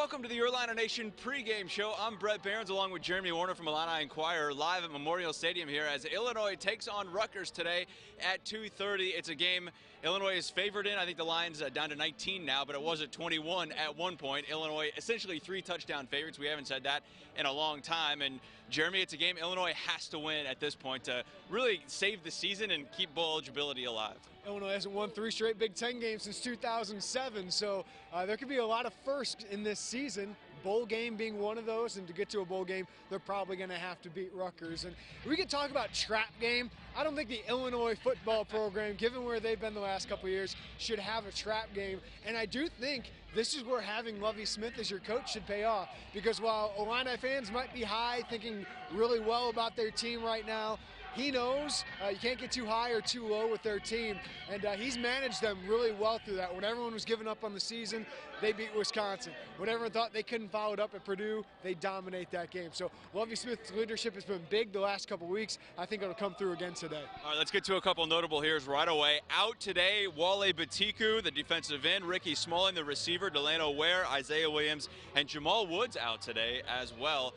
Welcome to the Illini Nation pregame show. I'm Brett Barons along with Jeremy Warner from Illini Inquirer, live at Memorial Stadium here as Illinois takes on Rutgers today at 2:30. It's a game Illinois is favored in. I think the line's down to 19 now, but it was at 21 at one point. Illinois essentially 3 touchdown favorites. We haven't said that in a long time. And Jeremy, it's a game Illinois has to win at this point to really save the season and keep bowl eligibility alive. Illinois hasn't won 3 straight Big Ten games since 2007, so there could be a lot of firsts in this season. Bowl game being one of those, and to get to a bowl game, they're probably going to have to beat Rutgers. And we could talk about trap game. I don't think the Illinois football program, given where they've been the last couple of years, should have a trap game. And I do think this is where having Lovie Smith as your coach should pay off, because while Illini fans might be high, thinking really well about their team right now, he knows you can't get too high or too low with their team, and he's managed them really well through that. When everyone was giving up on the season, they beat Wisconsin. When everyone thought they couldn't follow it up at Purdue, they dominate that game. So Lovie Smith's leadership has been big the last couple weeks. I think it'll come through again today. All right, let's get to a couple notable here's right away. Out today, Wale Batiku, the defensive end, Ricky Smalling, the receiver, Delano Ware, Isaiah Williams, and Jamal Woods out today as well.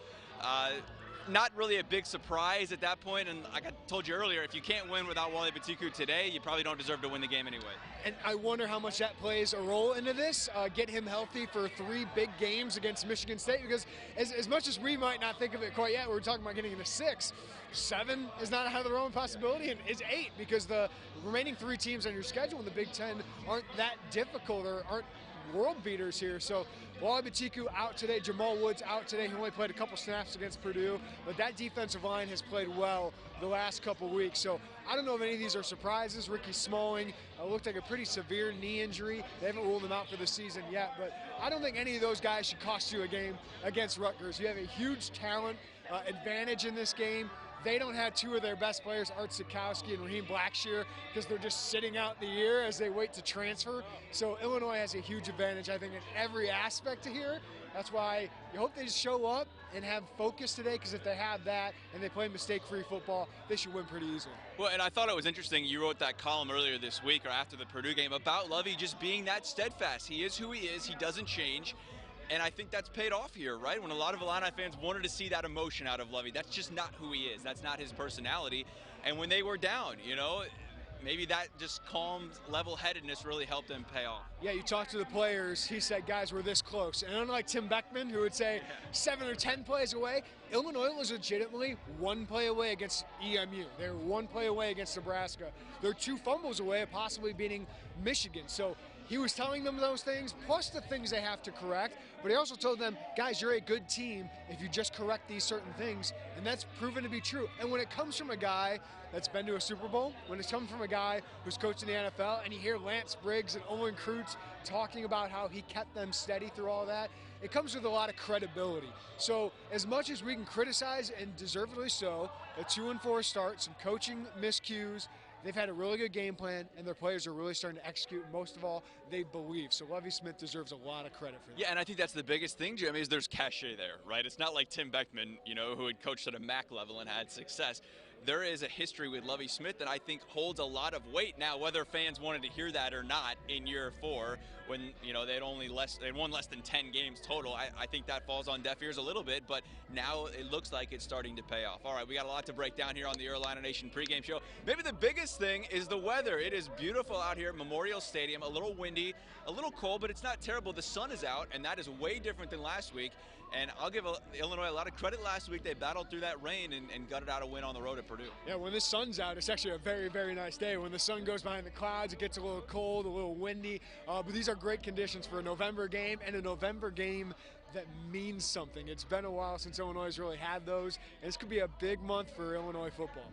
Not really a big surprise at that point, and like I told you earlier, if you can't win without Wale Batiku today, you probably don't deserve to win the game anyway. And I wonder how much that plays a role into this, get him healthy for 3 big games against Michigan State, because as much as we might not think of it quite yet, we're talking about getting into 6, 7 is not out of the realm of possibility, and is 8, because the remaining 3 teams on your schedule in the Big Ten aren't that difficult or aren't world beaters here. So Wale Batiku out today, Jamal Woods out today. He only played a couple snaps against Purdue, but that defensive line has played well the last couple weeks. So I don't know if any of these are surprises. Ricky Smalling looked like a pretty severe knee injury. They haven't ruled him out for the season yet, but I don't think any of those guys should cost you a game against Rutgers. You have a huge talent advantage in this game. They don't have 2 of their best players, Art Sikowski and Raheem Blackshear, because they're just sitting out the year as they wait to transfer. So Illinois has a huge advantage, I think, in every aspect of here. That's why you hope they just show up and have focus today, because if they have that and they play mistake-free football, they should win pretty easily. Well, and I thought it was interesting, you wrote that column earlier this week or after the Purdue game about Lovie just being that steadfast. He is who he is. He doesn't change. And I think that's paid off here, right? When a lot of Illini fans wanted to see that emotion out of Lovie, that's just not who he is. That's not his personality. And when they were down, you know, maybe that just calm level-headedness really helped them pay off. Yeah, you talk to the players, he said, guys, we're this close. And unlike Tim Beckman, who would say 7 or 10 plays away, Illinois was legitimately 1 play away against EMU. They were 1 play away against Nebraska. They're 2 fumbles away of possibly beating Michigan. So he was telling them those things, plus the things they have to correct, but he also told them, guys, you're a good team if you just correct these certain things, and that's proven to be true. And when it comes from a guy that's been to a Super Bowl, when it's come from a guy who's coached in the NFL, and you hear Lance Briggs and Owen Kreutz talking about how he kept them steady through all that, it comes with a lot of credibility. So as much as we can criticize, and deservedly so, a 2-4 start, some coaching miscues, they've had a really good game plan, and their players are really starting to execute. Most of all, they believe. So Lovie Smith deserves a lot of credit for that. Yeah, and I think that's the biggest thing, Jimmy, is there's cachet there, right? It's not like Tim Beckman, you know, who had coached at a MAC level and had success. There is a history with Lovie Smith that I think holds a lot of weight. Now, whether fans wanted to hear that or not in year 4, when, you know, they'd won less than 10 games total, I think that falls on deaf ears a little bit, but now it looks like it's starting to pay off. All right, we got a lot to break down here on the Illini Nation pregame show. Maybe the biggest thing is the weather. It is beautiful out here at Memorial Stadium, a little windy, a little cold, but it's not terrible. The sun is out, and that is way different than last week. And I'll give Illinois a lot of credit last week. They battled through that rain and gutted out a win on the road at Purdue. Yeah, when the sun's out, it's actually a very, very nice day. When the sun goes behind the clouds, it gets a little cold, a little windy. But these are great conditions for a November game, and a November game that means something. It's been a while since Illinois has really had those, and this could be a big month for Illinois football.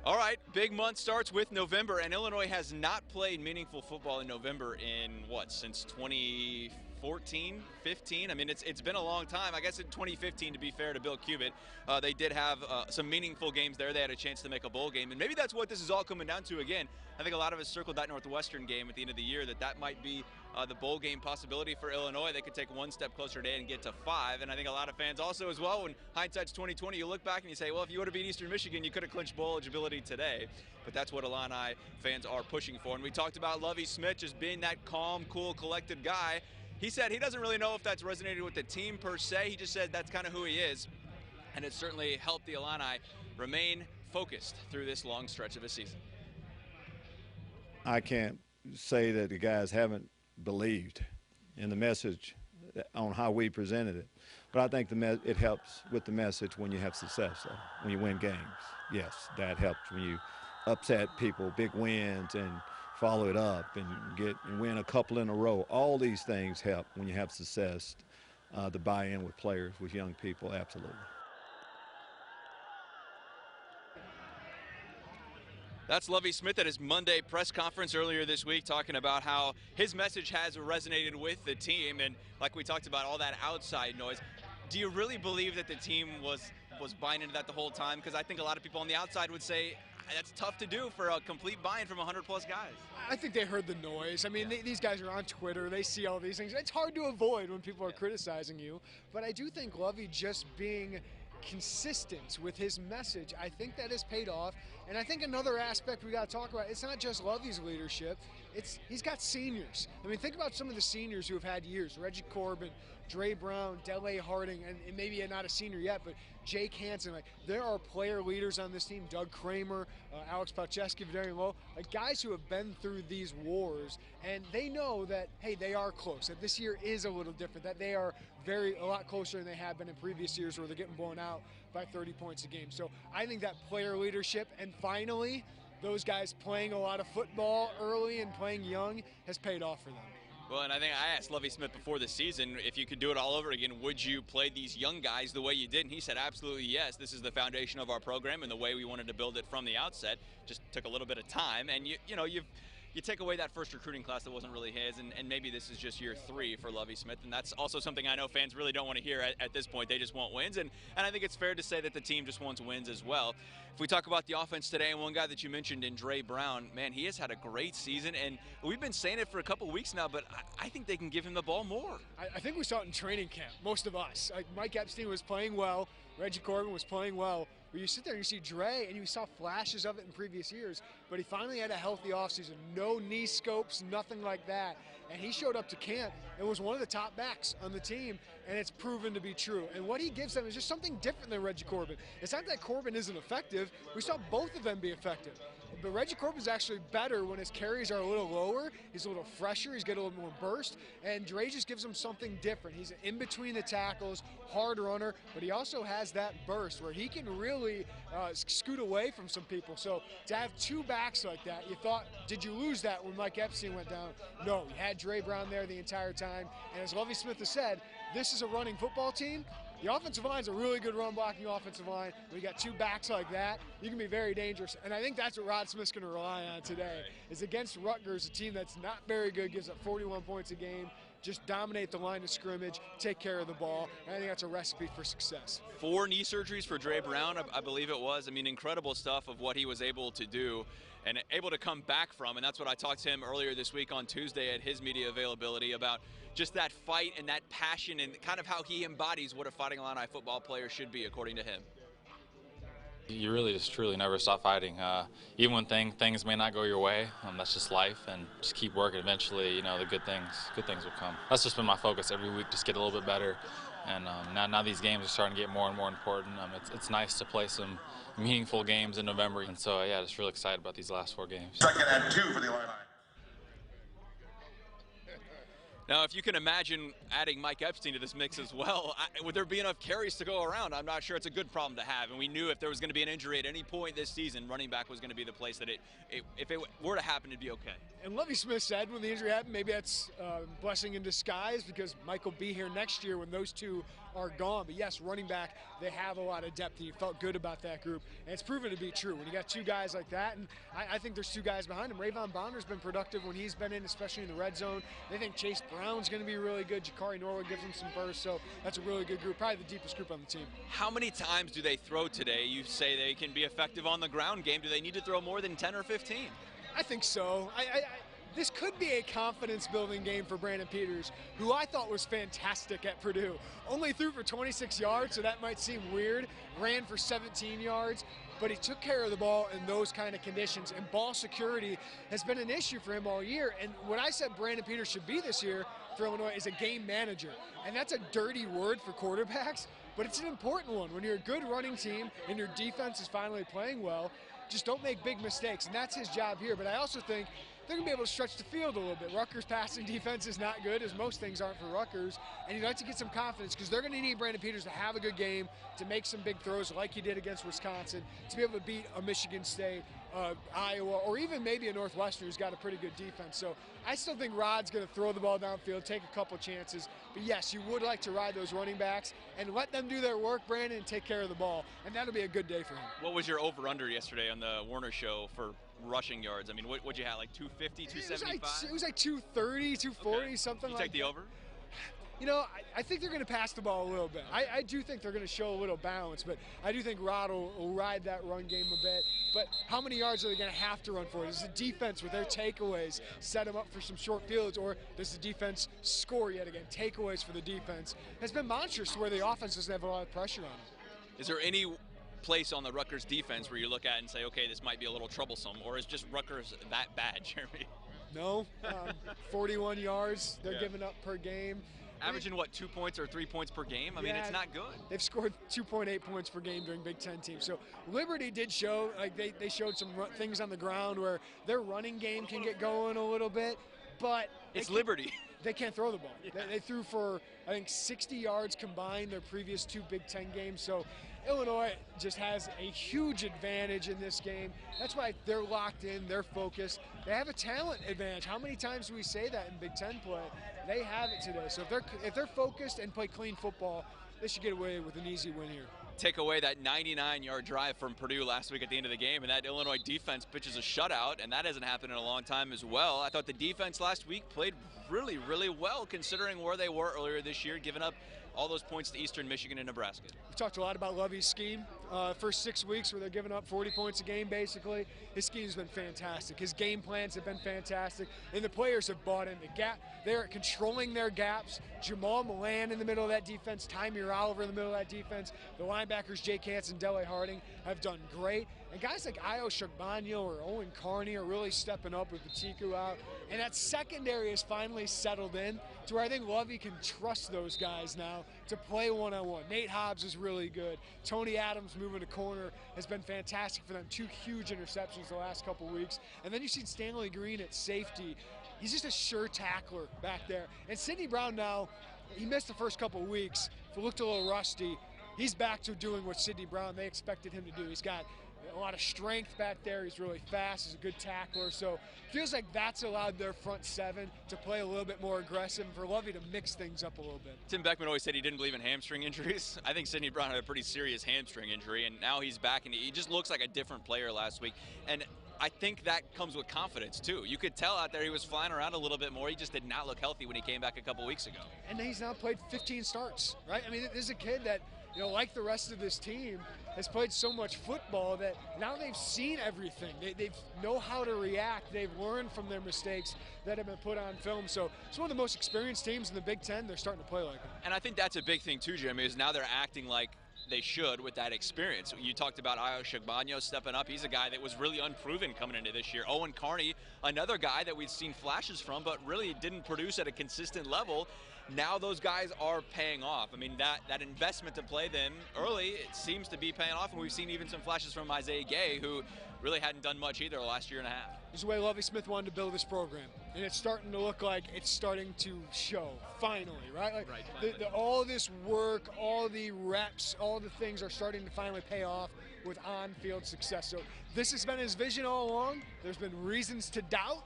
All right, big month starts with November, and Illinois has not played meaningful football in November in, what, since 2014, 15? I mean, it's been a long time. I guess in 2015, to be fair to Bill Cubit, they did have some meaningful games there. They had a chance to make a bowl game, and maybe that's what this is all coming down to again. I think a lot of us circled that Northwestern game at the end of the year, that might be the bowl game possibility for Illinois. They could take 1 step closer today and get to 5. And I think a lot of fans also as well, when hindsight's 2020, you look back and you say, well, if you would have beat Eastern Michigan, you could have clinched bowl eligibility today. But that's what Illini fans are pushing for. And we talked about Lovie Smith just being that calm, cool, collected guy. He said he doesn't really know if that's resonated with the team per se. He just said that's kind of who he is. And it certainly helped the Illini remain focused through this long stretch of a season. I can't say that the guys haven't believed in the message on how we presented it. But I think it helps with the message when you have success, though, when you win games. Yes, that helps when you upset people, big wins, and follow it up and win a couple in a row. All these things help when you have success, the buy-in with players, with young people, absolutely. That's Lovie Smith at his Monday press conference earlier this week, talking about how his message has resonated with the team. And like we talked about, all that outside noise. Do you really believe that the team was buying into that the whole time? Because I think a lot of people on the outside would say that's tough to do for a complete buy-in from 100-plus guys. I think they heard the noise. I mean, these guys are on Twitter. They see all these things. It's hard to avoid when people are criticizing you. But I do think Lovie just being consistent with his message, I think that has paid off. And I think another aspect we got to talk about, it's not just Lovie's leadership, he's got seniors. I mean, think about some of the seniors who have had years. Reggie Corbin, Dre Brown, Dele Harding, and maybe not a senior yet, but Jake Hansen. Like, there are player leaders on this team, Doug Kramer, Alex Palczewski, Vadarian Lowe, guys who have been through these wars, and they know that, hey, they are close, that this year is a little different, that they are a lot closer than they have been in previous years where they're getting blown out by 30 points a game. So I think that player leadership, and finally, those guys playing a lot of football early and playing young has paid off for them. Well, and I think I asked Lovie Smith before the season, if you could do it all over again, would you play these young guys the way you did? And he said, absolutely yes. This is the foundation of our program and the way we wanted to build it from the outset. Just took a little bit of time. And, you take away that first recruiting class that wasn't really his, and maybe this is just year 3 for Lovie Smith, and that's also something I know fans really don't want to hear at this point. They just want wins, and I think it's fair to say that the team just wants wins as well. If we talk about the offense today, and one guy that you mentioned in Dre Brown, man, he has had a great season, and we've been saying it for a couple weeks now, but I think they can give him the ball more. I think we saw it in training camp, most of us. Like, Mike Epstein was playing well, Reggie Corbin was playing well. But you sit there and you see Dre, and you saw flashes of it in previous years, but he finally had a healthy offseason. No knee scopes, nothing like that. And he showed up to camp and was one of the top backs on the team, and it's proven to be true. And what he gives them is just something different than Reggie Corbin. It's not that Corbin isn't effective. We saw both of them be effective. But Reggie Corbin's actually better when his carries are a little lower. He's a little fresher. He's got a little more burst. And Dre just gives him something different. He's in between the tackles, hard runner, but he also has that burst where he can really scoot away from some people. So to have two backs like that, you thought, did you lose that when Mike Epstein went down? No, you had Dre Brown there the entire time. And as Lovie Smith has said, this is a running football team. The offensive line's a really good run-blocking offensive line. When you got two backs like that, you can be very dangerous. And I think that's what Rod Smith's going to rely on today, is against Rutgers, a team that's not very good, gives up 41 points a game, just dominate the line of scrimmage, take care of the ball. And I think that's a recipe for success. 4 knee surgeries for Dre Brown, I believe it was. I mean, incredible stuff of what he was able to do and able to come back from. And that's what I talked to him earlier this week on Tuesday at his media availability about just that fight and that passion and kind of how he embodies what a Fighting Illini football player should be, according to him. You really just truly never stop fighting. Even when things may not go your way, that's just life, and just keep working. Eventually, the good things will come. That's just been my focus every week, just get a little bit better. And now these games are starting to get more and more important. It's nice to play some meaningful games in November, and so yeah, just really excited about these last 4 games. Second and 2 for the Illini. Now, if you can imagine adding Mike Epstein to this mix as well, would there be enough carries to go around? I'm not sure it's a good problem to have. And we knew if there was going to be an injury at any point this season, running back was going to be the place that if it were to happen, it'd be okay. And Lovie Smith said when the injury happened, maybe that's a blessing in disguise because Mike will be here next year when those two are gone. But yes, running back, they have a lot of depth, and you felt good about that group. And it's proven to be true when you got 2 guys like that. And I think there's 2 guys behind him. Rayvon Bonner's been productive when he's been in, especially in the red zone. They think Chase Brown's going to be really good. Jakari Norwood gives him some burst. So that's a really good group, probably the deepest group on the team. How many times do they throw today? You say they can be effective on the ground game. Do they need to throw more than 10 or 15? I think so. This could be a confidence-building game for Brandon Peters, who I thought was fantastic at Purdue. Only threw for 26 yards, so that might seem weird. Ran for 17 yards, but he took care of the ball in those kind of conditions, and ball security has been an issue for him all year. And what I said Brandon Peters should be this year, for Illinois is a game manager. And that's a dirty word for quarterbacks, but it's an important one. When you're a good running team and your defense is finally playing well, just don't make big mistakes, and that's his job here. But I also think they're going to be able to stretch the field a little bit. Rutgers' passing defense is not good, as most things aren't for Rutgers, and you'd like to get some confidence because they're going to need Brandon Peters to have a good game, to make some big throws like he did against Wisconsin, to be able to beat a Michigan State, Iowa, or even maybe a Northwestern who's got a pretty good defense. So I still think Rod's going to throw the ball downfield, take a couple chances. But yes, you would like to ride those running backs and let them do their work, Brandon, and take care of the ball. And that'll be a good day for him. What was your over-under yesterday on the Warner Show for rushing yards? I mean, what'd you have, like 250, 275? It was like 230, 240, okay. something you like take the over? You know, I think they're going to pass the ball a little bit. I do think they're going to show a little balance, but I do think Rod will ride that run game a bit. But how many yards are they going to have to run for? Does the defense, with their takeaways, set them up for some short fields, or does the defense score yet again? Takeaways for the defense has been monstrous to where the offense doesn't have a lot of pressure on them. Is there any place on the Rutgers defense where you look at and say, okay, this might be a little troublesome, or is just Rutgers that bad, Jeremy? No, 41 yards they're giving up per game. Averaging, what, 2 points or 3 points per game? I mean, it's not good. They've scored 2.8 points per game during Big Ten teams. So Liberty did show, like they showed some things on the ground where their running game can get going a little bit, but it's Liberty. They can't throw the ball. Yeah. They threw for, I think, 60 yards combined their previous 2 Big Ten games. So Illinois just has a huge advantage in this game. That's why they're locked in, they're focused. They have a talent advantage. How many times do we say that in Big Ten play? They have it today. So if they're focused and play clean football, they should get away with an easy win here. Take away that 99-yard drive from Purdue last week at the end of the game, and that Illinois defense pitches a shutout, and that hasn't happened in a long time as well. I thought the defense last week played really, really well considering where they were earlier this year, giving up all those points to Eastern Michigan and Nebraska. We talked a lot about Lovey's scheme. First 6 weeks where they're giving up 40 points a game, basically. His scheme's been fantastic. His game plans have been fantastic, and the players have bought in. They're controlling their gaps. Jamal Milan in the middle of that defense, Tymir Oliver in the middle of that defense. The linebackers, Jake Hansen, Dele Harding, have done great. And guys like Io Shagbagno or Owen Carney are really stepping up with Batiku out. And that secondary has finally settled in to where I think Lovey can trust those guys now to play one-on-one. Nate Hobbs is really good. Tony Adams moving to corner has been fantastic for them. 2 huge interceptions the last couple weeks. And then you've seen Stanley Green at safety. He's just a sure tackler back there. And Sidney Brown now, he missed the first couple weeks. If it looked a little rusty, he's back to doing what Sidney Brown, they expected him to do. He's got a lot of strength back there. He's really fast. He's a good tackler. So it feels like that's allowed their front 7 to play a little bit more aggressive and for Lovey to mix things up a little bit. Tim Beckman always said he didn't believe in hamstring injuries. I think Sidney Brown had a pretty serious hamstring injury, and now he's back, and he just looks like a different player last week. And I think that comes with confidence, too. You could tell out there he was flying around a little bit more. He just did not look healthy when he came back a couple weeks ago. And he's now played 15 starts, right? I mean, this is a kid that, you know, like the rest of this team, has played so much football that now they've seen everything. They know how to react. They've learned from their mistakes that have been put on film. So it's one of the most experienced teams in the Big Ten. They're starting to play like it. And I think that's a big thing, too, Jimmy, is now they're acting like they should with that experience. You talked about Io Shagbagno stepping up. He's a guy that was really unproven coming into this year. Owen Carney, another guy that we've seen flashes from, but really didn't produce at a consistent level. Now those guys are paying off. I mean, that investment to play them early, it seems to be paying off, and we've seen even some flashes from Isaiah Gay, who really hadn't done much either the last year and a half. This is the way Lovie Smith wanted to build this program, and it's starting to look like it's starting to show, finally, right? Like finally. All this work, all the reps, all the things are starting to finally pay off with on-field success. So this has been his vision all along. There's been reasons to doubt,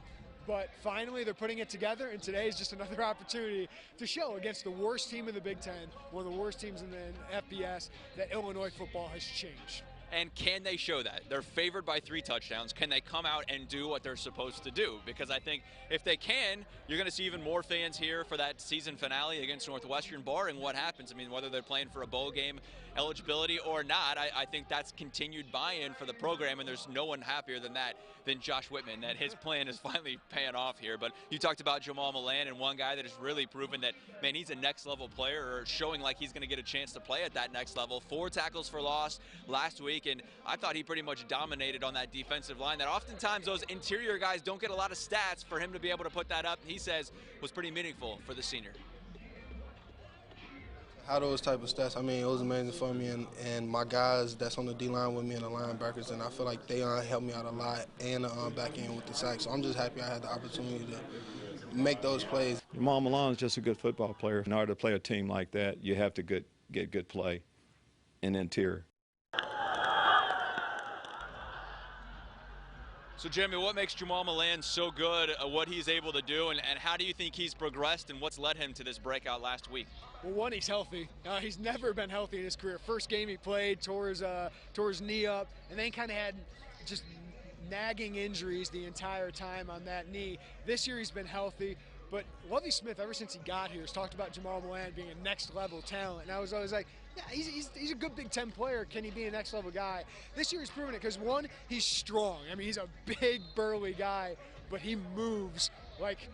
but finally they're putting it together, and today is just another opportunity to show against the worst team in the Big Ten, one of the worst teams in the FBS, that Illinois football has changed. And can they show that? They're favored by 3 touchdowns. Can they come out and do what they're supposed to do? Because I think if they can, you're going to see even more fans here for that season finale against Northwestern, barring what happens. I mean, whether they're playing for a bowl game eligibility or not, I think that's continued buy-in for the program, and there's no one happier than Josh Whitman, that his plan is finally paying off here. But you talked about Jamal Milan, and one guy that has really proven that, man, he's a next-level player, or showing like he's going to get a chance to play at that next level. 4 tackles for loss last week. week, and I thought he pretty much dominated on that defensive line. That oftentimes those interior guys don't get a lot of stats. For him to be able to put that up, he says, was pretty meaningful for the senior. How those type of stats, I mean, it was amazing for me and my guys that's on the D-line with me and the linebackers, and I feel like they helped me out a lot, and back end with the sack. So I'm just happy I had the opportunity to make those plays. Jamal Malone's just a good football player. In order to play a team like that, you have to get good play in interior. So, Jeremy, what makes Jamal Milan so good at what he's able to do, and how do you think he's progressed, and what's led him to this breakout last week? Well, one, he's healthy. He's never been healthy in his career. First game he played, tore his knee up, and then kind of had just nagging injuries the entire time on that knee. This year he's been healthy. But Lovie Smith, ever since he got here, has talked about Jamal Milan being a next-level talent. And I was always like, yeah, he's a good Big Ten player. Can he be a next-level guy? This year he's proven it because, one, he's strong. I mean, he's a big, burly guy, but he moves like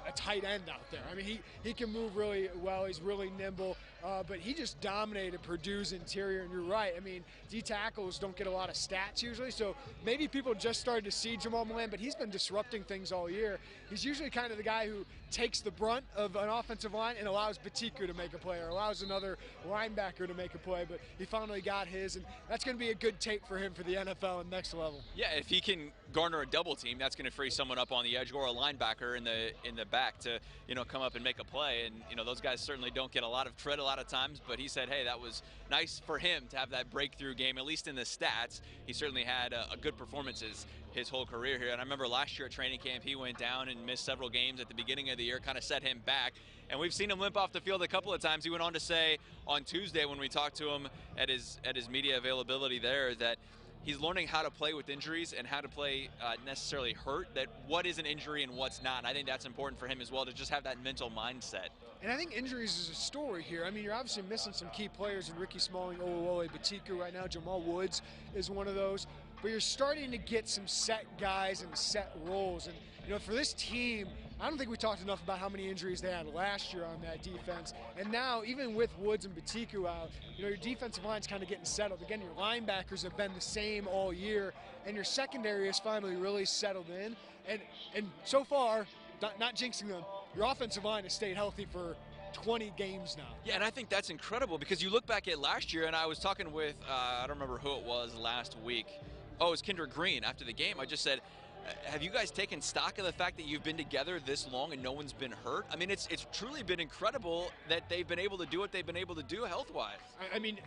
a tight end out there. I mean, he can move really well. He's really nimble. But he just dominated Purdue's interior, and you're right. I mean, D-tackles don't get a lot of stats usually, so maybe people just started to see Jamal Milan, but he's been disrupting things all year. He's usually kind of the guy who takes the brunt of an offensive line and allows Batiku to make a play or allows another linebacker to make a play, but he finally got his, and that's going to be a good tape for him for the NFL and next level. Yeah, if he can garner a double team, that's going to free someone up on the edge or a linebacker in the back to, come up and make a play. And, those guys certainly don't get a lot of credit a lot of times, but he said, hey, that was nice for him to have that breakthrough game, at least in the stats. He certainly had a good performances his whole career here. And I remember last year at training camp, he went down and missed several games at the beginning of the year, kind of set him back. And we've seen him limp off the field a couple of times. He went on to say on Tuesday when we talked to him at his media availability there that he's learning how to play with injuries and how to play necessarily hurt, that what is an injury and what's not. And I think that's important for him as well, to just have that mental mindset. And I think injuries is a story here. I mean, you're obviously missing some key players in Ricky Smalling, Oluwole, Batiku right now. Jamal Woods is one of those. But you're starting to get some set guys and set roles. And, for this team, I don't think we talked enough about how many injuries they had last year on that defense. And now, even with Woods and Batiku out, your defensive line's kind of getting settled. Again, your linebackers have been the same all year, and your secondary has finally really settled in. And so far, not jinxing them, your offensive line has stayed healthy for 20 games now. Yeah, and I think that's incredible because you look back at last year, and I was talking with, I don't remember who it was last week. Oh, it was Kendrick Green after the game. I just said, have you guys taken stock of the fact that you've been together this long and no one's been hurt? I mean, it's truly been incredible that they've been able to do what they've been able to do health-wise. I mean,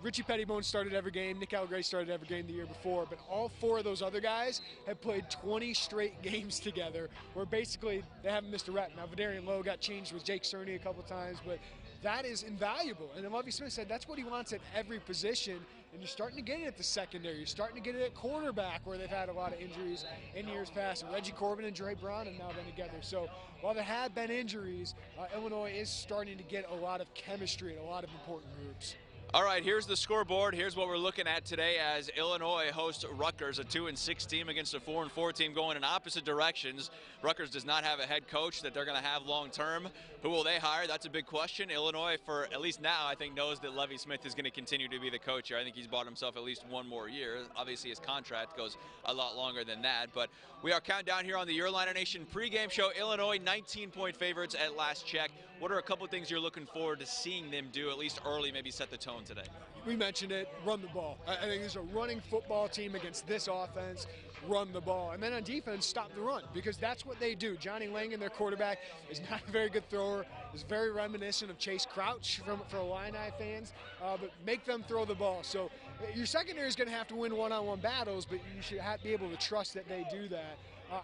Richie Pettibone started every game. Nick Algray started every game the year before. But all four of those other guys have played 20 straight games together where basically they haven't missed a rep. Now, Vidarian Lowe got changed with Jake Cerny a couple times, but that is invaluable. And then Lovie Smith said that's what he wants at every position. And you're starting to get it at the secondary. You're starting to get it at quarterback where they've had a lot of injuries in years past. And Reggie Corbin and Dre Brown have now been together. So while there have been injuries, Illinois is starting to get a lot of chemistry in a lot of important groups. All right, here's the scoreboard. Here's what we're looking at today as Illinois hosts Rutgers, a 2-6 team against a 4-4 team going in opposite directions. Rutgers does not have a head coach that they're going to have long term. Who will they hire? That's a big question. Illinois, for at least now, I think knows that Lovie Smith is going to continue to be the coach here. I think he's bought himself at least one more year. Obviously, his contract goes a lot longer than that. But we are counting down here on the Your Liner Nation pregame show. Illinois 19-point favorites at last check. What are a couple things you're looking forward to seeing them do, at least early, maybe set the tone today? We mentioned it, run the ball. I think there's a running football team against this offense, run the ball. And then on defense, stop the run, because that's what they do. Johnny Langan, their quarterback, is not a very good thrower. Is very reminiscent of Chase Crouch for Illini fans, but make them throw the ball. So your secondary is going to have to win one-on-one battles, but you should be able to trust that they do that.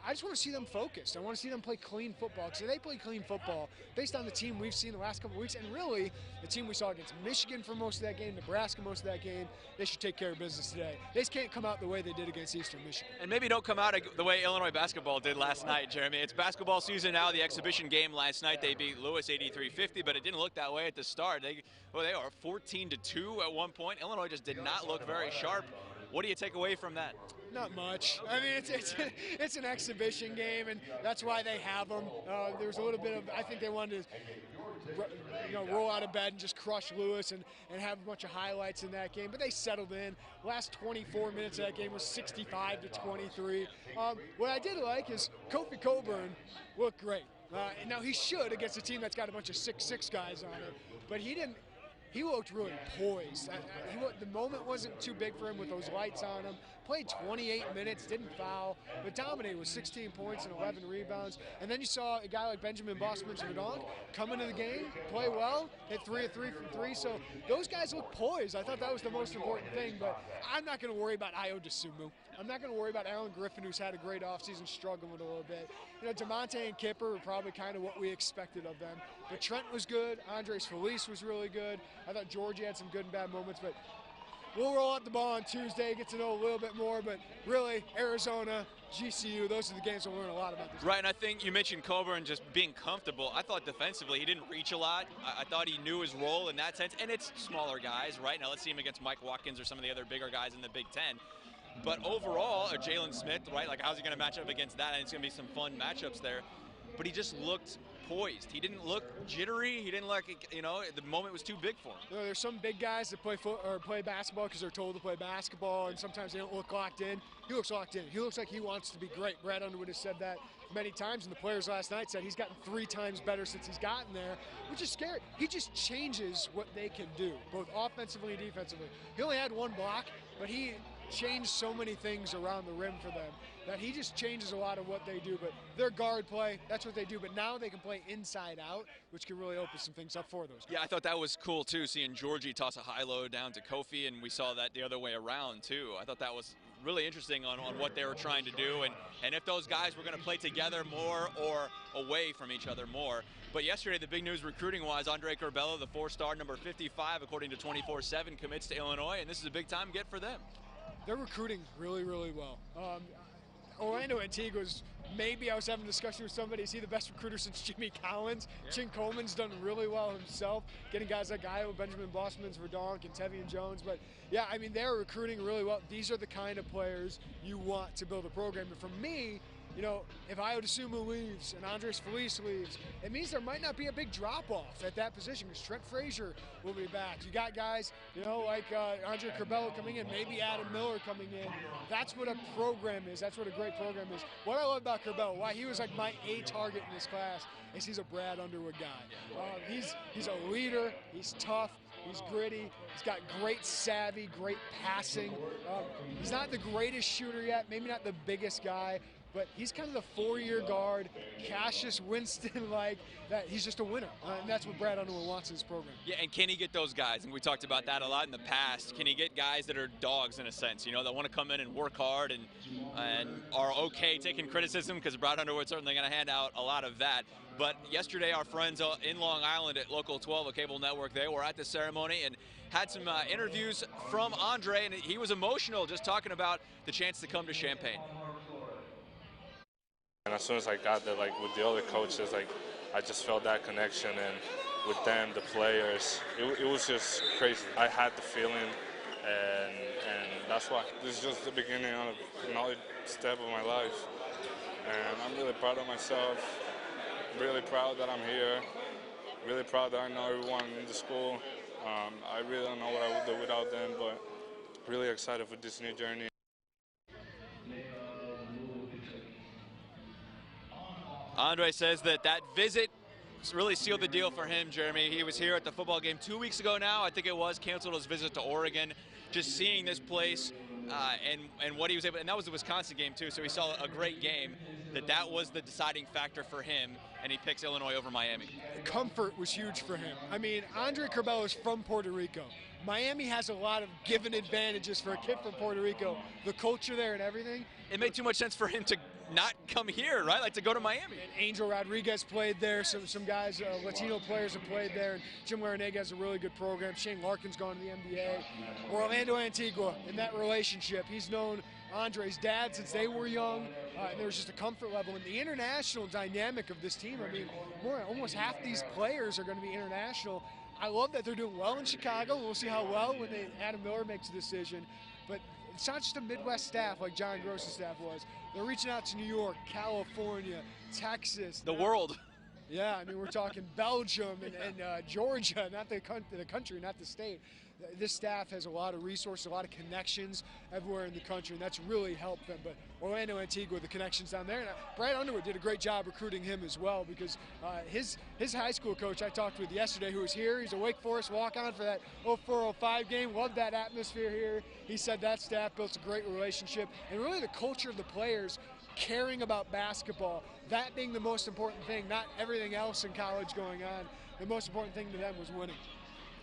I just want to see them focused. I want to see them play clean football, because if they play clean football based on the team we've seen the last couple of weeks, and really the team we saw against Michigan for most of that game, Nebraska most of that game, they should take care of business today. They just can't come out the way they did against Eastern Michigan. And maybe don't come out the way Illinois basketball did last night, Jeremy. It's basketball season now. The exhibition game last night, they beat Lewis 83-50, but it didn't look that way at the start. They are 14-2 at one point. Illinois just did not look very sharp. What do you take away from that? Not much. I mean, it's an exhibition game, and that's why they have them. There's a little bit of, I think they wanted to roll out of bed and just crush Lewis and have a bunch of highlights in that game. But they settled in. Last 24 minutes of that game was 65-23. What I did like is Kofi Coburn looked great. Now he should against a team that's got a bunch of 6'6" guys on it, but he didn't. He looked really poised. The moment wasn't too big for him with those lights on him. Played 28 minutes, didn't foul, but dominated with 16 points and 11 rebounds. And then you saw a guy like Benjamin Bosmans-Verdonk come into the game, play well, hit 3 of 3 from 3. So those guys look poised. I thought that was the most important thing, but I'm not going to worry about Ayo Dosunmu. I'm not going to worry about Alan Griffin, who's had a great offseason, struggling with a little bit. DeMonte and Kipper were probably kind of what we expected of them. But Trent was good. Andres Felice was really good. I thought Georgie had some good and bad moments, but we'll roll out the ball on Tuesday, get to know a little bit more, but really, Arizona, GCU, those are the games we'll learn a lot about this. Right, and I think you mentioned Coburn just being comfortable. I thought defensively he didn't reach a lot. I thought he knew his role in that sense, and it's smaller guys, right? Now let's see him against Mike Watkins or some of the other bigger guys in the Big Ten. But overall, Jalen Smith, right, like how's he going to match up against that? And it's going to be some fun matchups there. But he just looked poised. He didn't look jittery. He didn't look, the moment was too big for him. There's some big guys that play basketball because they're told to play basketball, and sometimes they don't look locked in. He looks locked in. He looks like he wants to be great. Brad Underwood has said that many times, and the players last night said he's gotten 3 times better since he's gotten there, which is scary. He just changes what they can do, both offensively and defensively. He only had 1 block, but he changed so many things around the rim for them that he just changes a lot of what they do. But their guard play, that's what they do. But now they can play inside out, which can really open some things up for those guys. Yeah, I thought that was cool, too, seeing Georgie toss a high-low down to Kofi, and we saw that the other way around, too. I thought that was really interesting on what they were trying to do, and if those guys were going to play together more or away from each other more. But yesterday, the big news recruiting-wise, Andre Curbelo, the 4-star, number 55, according to 24/7, commits to Illinois, and this is a big-time get for them. They're recruiting really, really well. Orlando Antigua's, maybe I was having a discussion with somebody, is he the best recruiter since Jimmy Collins? Yeah. Chin Coleman's done really well himself, getting guys like Ayo, Benjamin Bosmans-Verdonk, and Tevian Jones. But yeah, I mean, they're recruiting really well. These are the kind of players you want to build a program. And for me, if Ayo Dosunmu leaves and Andres Felice leaves, it means there might not be a big drop-off at that position because Trent Frazier will be back. You got guys, like Andre Curbelo coming in, maybe Adam Miller coming in. That's what a program is. That's what a great program is. What I love about Curbelo, why he was like my A target in this class, is he's a Brad Underwood guy. He's a leader. He's tough. He's gritty. He's got great savvy, great passing. He's not the greatest shooter yet, maybe not the biggest guy, but he's kind of the 4-year guard, Cassius Winston-like, that he's just a winner. And that's what Brad Underwood wants in his program. Yeah, and can he get those guys? And we talked about that a lot in the past. Can he get guys that are dogs in a sense, that want to come in and work hard and are okay taking criticism, because Brad Underwood's certainly going to hand out a lot of that. But yesterday, our friends in Long Island at Local 12, a cable network, they were at the ceremony and had some interviews from Andre, and he was emotional just talking about the chance to come to Champaign. And as soon as I got there, with the other coaches, I just felt that connection, and with them, the players, it was just crazy. I had the feeling, and that's why. This is just the beginning of another step of my life, and I'm really proud of myself, really proud that I'm here, really proud that I know everyone in the school. I really don't know what I would do without them, but really excited for this new journey. Andre says that visit really sealed the deal for him, Jeremy. He was here at the football game 2 weeks ago now. I think it was, canceled his visit to Oregon. Just seeing this place and what he was able, and that was the Wisconsin game too, so he saw a great game, that was the deciding factor for him, and he picks Illinois over Miami. Comfort was huge for him. I mean, Andre Curbelo is from Puerto Rico. Miami has a lot of given advantages for a kid from Puerto Rico, the culture there and everything. It made too much sense for him to not come here, right? Like to go to Miami. And Angel Rodriguez played there. Some guys, Latino players have played there. And Jim Larinaga has a really good program. Shane Larkin's gone to the NBA. Orlando Antigua, in that relationship, he's known Andre's dad since they were young. And there was just a comfort level. And the international dynamic of this team, I mean, almost half these players are going to be international. I love that they're doing well in Chicago. We'll see how well when Adam Miller makes a decision. But it's not just a Midwest staff like John Gross's staff was. They're reaching out to New York, California, Texas. The world. Yeah, I mean, we're talking Belgium and Georgia, not the country, not the state. This staff has a lot of resources, a lot of connections everywhere in the country, and that's really helped them. But Orlando Antigua, the connections down there, and Brad Underwood did a great job recruiting him as well, because his high school coach I talked with yesterday, who was here, he's a Wake Forest walk-on for that 04-05 game, loved that atmosphere here. He said that staff built a great relationship, and really the culture of the players caring about basketball, that being the most important thing, not everything else in college going on. The most important thing to them was winning.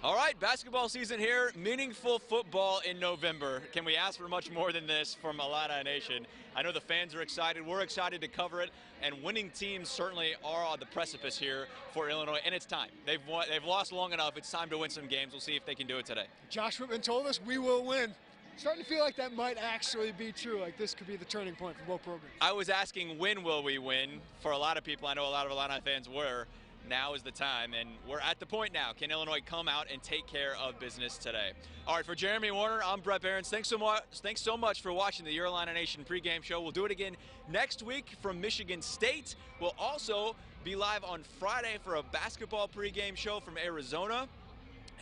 All right, basketball season here, meaningful football in November. Can we ask for much more than this from Illini Nation? I know the fans are excited. We're excited to cover it, and winning teams certainly are on the precipice here for Illinois, and it's time. They've lost long enough. It's time to win some games. We'll see if they can do it today. Josh Whitman told us we will win. Starting to feel like that might actually be true. Like this could be the turning point for both programs. I was asking when will we win. For a lot of people, I know a lot of Illini fans were. Now is the time, and we're at the point now. Can Illinois come out and take care of business today? All right, for Jeremy Warner, I'm Brett Behrens. Thanks so much for watching the Your Illini Nation pregame show. We'll do it again next week from Michigan State. We'll also be live on Friday for a basketball pregame show from Arizona.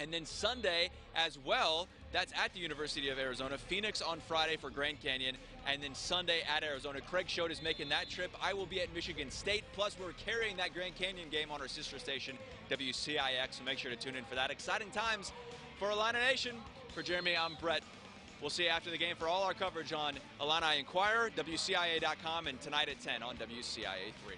And then Sunday as well, that's at the University of Arizona. Phoenix on Friday for Grand Canyon, and then Sunday at Arizona. Craig Schott is making that trip. I will be at Michigan State, plus we're carrying that Grand Canyon game on our sister station, WCIX, so make sure to tune in for that. Exciting times for Illini Nation. For Jeremy, I'm Brett. We'll see you after the game for all our coverage on Illini Inquirer, WCIA.com, and tonight at 10 on WCIA 3.